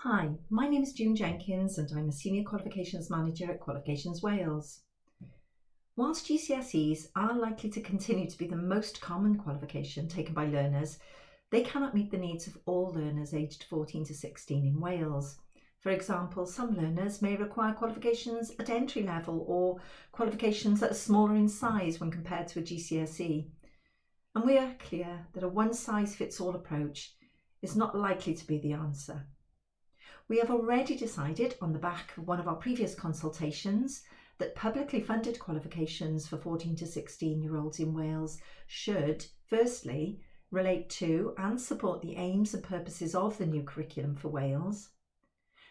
Hi, my name is Jenkins and I'm a Senior Qualifications Manager at Qualifications Wales. Whilst GCSEs are likely to continue to be the most common qualification taken by learners, they cannot meet the needs of all learners aged 14 to 16 in Wales. For example, some learners may require qualifications at entry level or qualifications that are smaller in size when compared to a GCSE. And we are clear that a one-size-fits-all approach is not likely to be the answer. We have already decided on the back of one of our previous consultations that publicly funded qualifications for 14 to 16-year-olds in Wales should, firstly, relate to and support the aims and purposes of the new curriculum for Wales.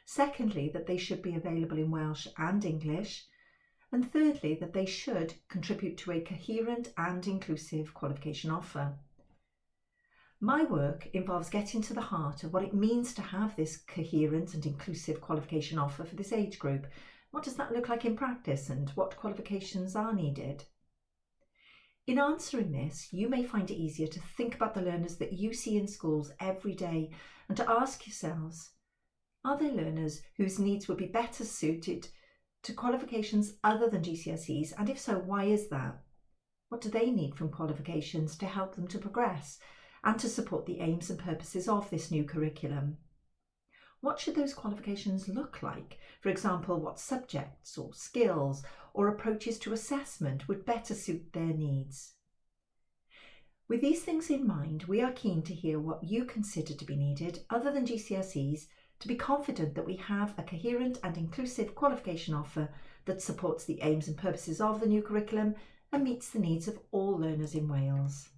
Secondly, that they should be available in Welsh and English. And thirdly, that they should contribute to a coherent and inclusive qualification offer. My work involves getting to the heart of what it means to have this coherent and inclusive qualification offer for this age group. What does that look like in practice and what qualifications are needed? In answering this, you may find it easier to think about the learners that you see in schools every day and to ask yourselves, are there learners whose needs would be better suited to qualifications other than GCSEs, and if so, why is that? What do they need from qualifications to help them to progress and to support the aims and purposes of this new curriculum? What should those qualifications look like? For example, what subjects or skills or approaches to assessment would better suit their needs? With these things in mind, we are keen to hear what you consider to be needed, other than GCSEs, to be confident that we have a coherent and inclusive qualification offer that supports the aims and purposes of the new curriculum and meets the needs of all learners in Wales.